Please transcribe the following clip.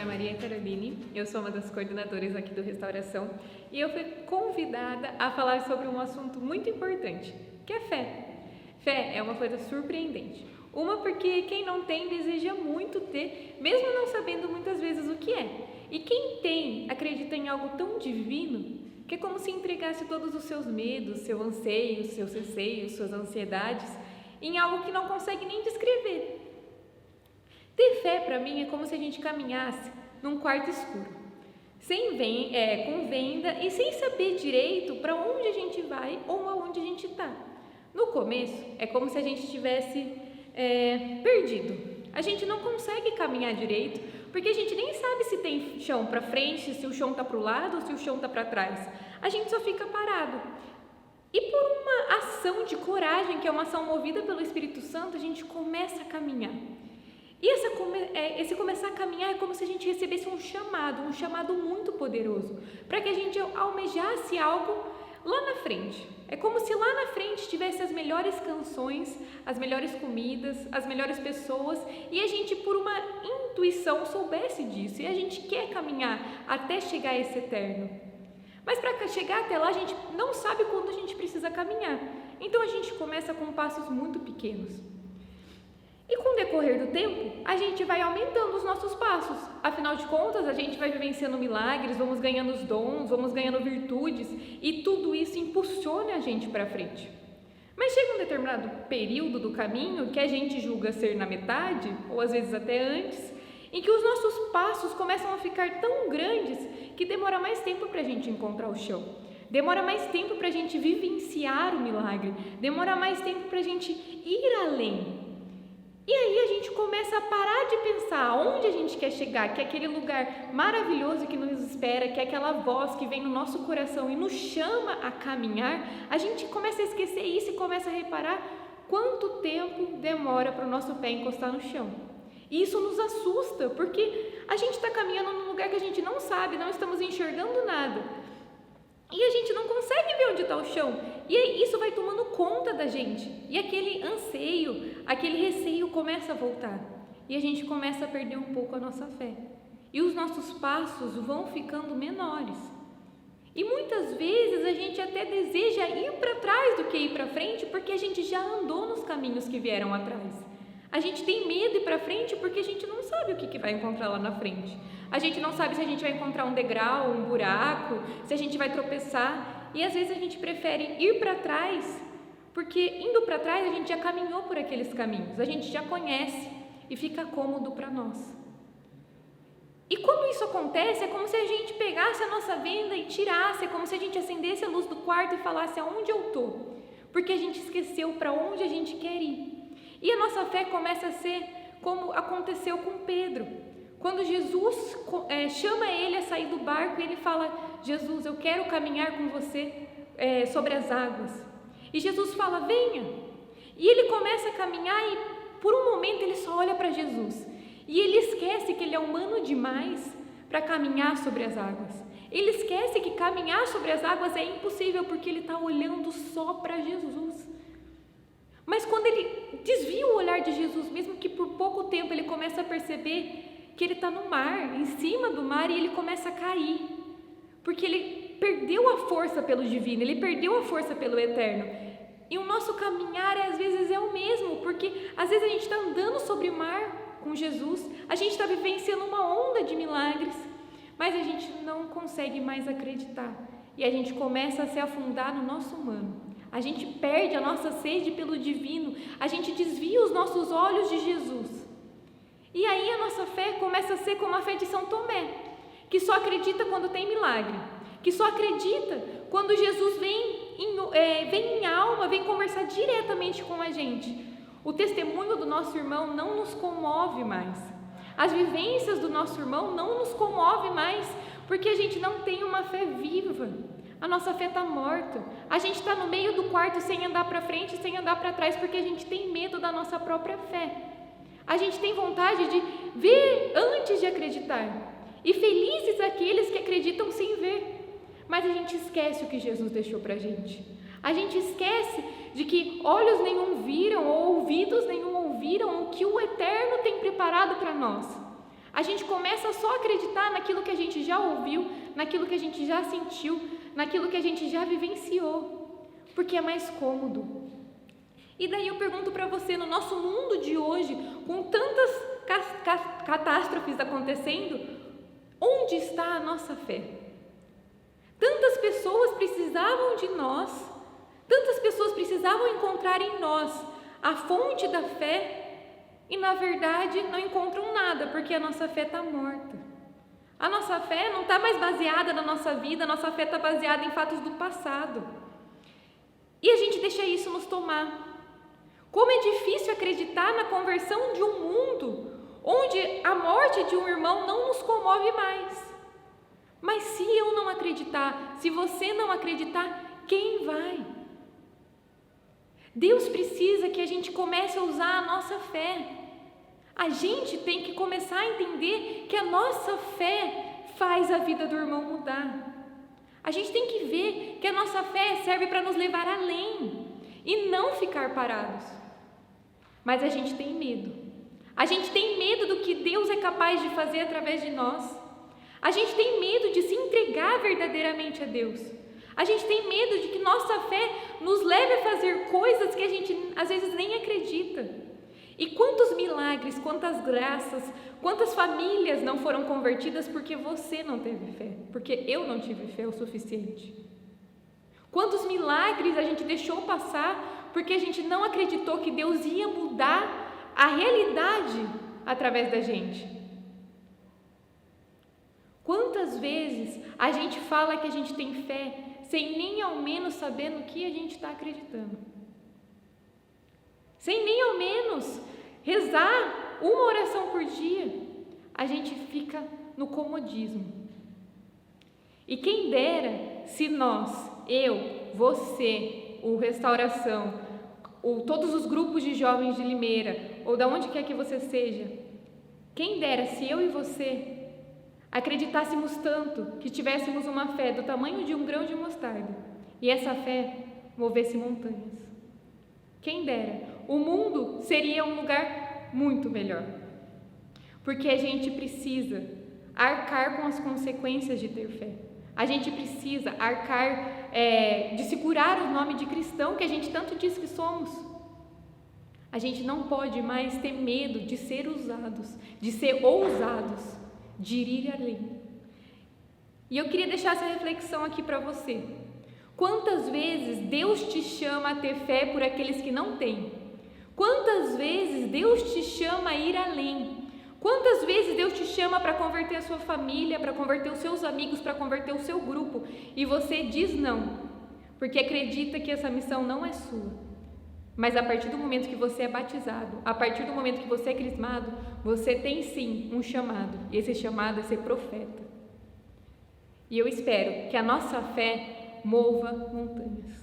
nome é Maria Caroline, eu sou uma das coordenadoras aqui do Restauração e eu fui convidada a falar sobre um assunto muito importante, que é fé. Fé é uma coisa surpreendente. Uma porque quem não tem deseja muito ter, mesmo não sabendo muitas vezes o que é. E quem tem acredita em algo tão divino que é como se entregasse todos os seus medos, seu anseio, seus receios, suas ansiedades em algo que não consegue nem descrever. Ter fé para mim é como se a gente caminhasse num quarto escuro, com venda e sem saber direito para onde a gente vai ou aonde a gente está. No começo é como se a gente estivesse perdido. A gente não consegue caminhar direito porque a gente nem sabe se tem chão para frente, se o chão está para o lado ou se o chão está para trás. A gente só fica parado. E por uma ação de coragem, que é uma ação movida pelo Espírito Santo, a gente começa a caminhar. E esse começar a caminhar é como se a gente recebesse um chamado muito poderoso, para que a gente almejasse algo lá na frente. É como se lá na frente tivesse as melhores canções, as melhores comidas, as melhores pessoas, e a gente, por uma intuição, soubesse disso, e a gente quer caminhar até chegar a esse eterno. Mas para chegar até lá, a gente não sabe quando a gente precisa caminhar, então a gente começa com passos muito pequenos. E com o decorrer do tempo, a gente vai aumentando os nossos passos. Afinal de contas, a gente vai vivenciando milagres, vamos ganhando os dons, vamos ganhando virtudes e tudo isso impulsiona a gente para frente. Mas chega um determinado período do caminho que a gente julga ser na metade, ou às vezes até antes, em que os nossos passos começam a ficar tão grandes que demora mais tempo para a gente encontrar o chão. Demora mais tempo para a gente vivenciar o milagre, demora mais tempo para a gente ir além. E aí a gente começa a parar de pensar aonde a gente quer chegar, que é aquele lugar maravilhoso que nos espera, que é aquela voz que vem no nosso coração e nos chama a caminhar. A gente começa a esquecer isso e começa a reparar quanto tempo demora para o nosso pé encostar no chão. E isso nos assusta, porque a gente está caminhando num lugar que a gente não sabe, não estamos enxergando nada. E a gente não consegue ver onde está o chão. E aí isso vai tomando conta da gente. E aquele anseio, aquele receio começa a voltar. E a gente começa a perder um pouco a nossa fé. E os nossos passos vão ficando menores. E muitas vezes a gente até deseja ir para trás do que ir para frente, porque a gente já andou nos caminhos que vieram atrás. A gente tem medo de ir para frente porque a gente não sabe o que vai encontrar lá na frente. A gente não sabe se a gente vai encontrar um degrau, um buraco, se a gente vai tropeçar. E às vezes a gente prefere ir para trás, porque indo para trás a gente já caminhou por aqueles caminhos, a gente já conhece e fica cômodo para nós. E quando isso acontece, é como se a gente pegasse a nossa venda e tirasse, é como se a gente acendesse a luz do quarto e falasse aonde eu estou, porque a gente esqueceu para onde a gente quer ir. E a nossa fé começa a ser como aconteceu com Pedro. Quando Jesus chama ele a sair do barco, ele fala: Jesus, eu quero caminhar com você sobre as águas. E Jesus fala: venha. E ele começa a caminhar e por um momento ele só olha para Jesus. E ele esquece que ele é humano demais para caminhar sobre as águas. Ele esquece que caminhar sobre as águas é impossível porque ele está olhando só para Jesus. Mas quando ele desvia o olhar de Jesus, mesmo que por pouco tempo, ele começa a perceber que ele está no mar, em cima do mar, e ele começa a cair, porque ele perdeu a força pelo divino, ele perdeu a força pelo eterno. E o nosso caminhar às vezes é o mesmo, porque às vezes a gente está andando sobre o mar com Jesus, a gente está vivenciando uma onda de milagres, mas a gente não consegue mais acreditar, e a gente começa a se afundar no nosso humano. A gente perde a nossa sede pelo divino, a gente desvia os nossos olhos de Jesus. E aí a nossa fé começa a ser como a fé de São Tomé, que só acredita quando tem milagre, que só acredita quando Jesus vem em alma, vem conversar diretamente com a gente. O testemunho do nosso irmão não nos comove mais. As vivências do nosso irmão não nos comovem mais, porque a gente não tem uma fé viva. A nossa fé está morta. A gente está no meio do quarto sem andar para frente, sem andar para trás, porque a gente tem medo da nossa própria fé. A gente tem vontade de ver antes de acreditar. E felizes aqueles que acreditam sem ver. Mas a gente esquece o que Jesus deixou para a gente. A gente esquece de que olhos nenhum viram ou ouvidos nenhum ouviram o que o Eterno tem preparado para nós. A gente começa só a acreditar naquilo que a gente já ouviu, naquilo que a gente já sentiu, naquilo que a gente já vivenciou, porque é mais cômodo. E daí eu pergunto para você, no nosso mundo de hoje, com tantas catástrofes acontecendo, onde está a nossa fé? Tantas pessoas precisavam de nós, tantas pessoas precisavam encontrar em nós a fonte da fé e, na verdade, não encontram nada, porque a nossa fé está morta. A nossa fé não está mais baseada na nossa vida, a nossa fé está baseada em fatos do passado. E a gente deixa isso nos tomar. Como é difícil acreditar na conversão de um mundo onde a morte de um irmão não nos comove mais. Mas se eu não acreditar, se você não acreditar, quem vai? Deus precisa que a gente comece a usar a nossa fé. A gente tem que começar a entender que a nossa fé faz a vida do irmão mudar. A gente tem que ver que a nossa fé serve para nos levar além e não ficar parados. Mas a gente tem medo. A gente tem medo do que Deus é capaz de fazer através de nós. A gente tem medo de se entregar verdadeiramente a Deus. A gente tem medo de que nossa fé nos leve a fazer coisas que a gente às vezes nem acredita. E quantos milagres, quantas graças, quantas famílias não foram convertidas porque você não teve fé, porque eu não tive fé o suficiente. Quantos milagres a gente deixou passar porque a gente não acreditou que Deus ia mudar a realidade através da gente. Quantas vezes a gente fala que a gente tem fé sem nem ao menos saber no que a gente está acreditando? Sem nem ao menos rezar uma oração por dia, a gente fica no comodismo. E quem dera se nós, eu, você, o Restauração, todos os grupos de jovens de Limeira, ou de onde quer que você seja, quem dera se eu e você acreditássemos tanto que tivéssemos uma fé do tamanho de um grão de mostarda e essa fé movesse montanhas. Quem dera, o mundo seria um lugar muito melhor, porque a gente precisa arcar com as consequências de ter fé. A gente precisa arcar, de segurar o nome de cristão que a gente tanto diz que somos. A gente não pode mais ter medo de ser usados, de ser ousados, de ir além. E eu queria deixar essa reflexão aqui para você. Quantas vezes Deus te chama a ter fé por aqueles que não têm? Quantas vezes Deus te chama a ir além? Quantas vezes Deus te chama para converter a sua família, para converter os seus amigos, para converter o seu grupo, e você diz não, porque acredita que essa missão não é sua. Mas a partir do momento que você é batizado, a partir do momento que você é crismado, você tem sim um chamado, e esse chamado é ser profeta. E eu espero que a nossa fé mova montanhas.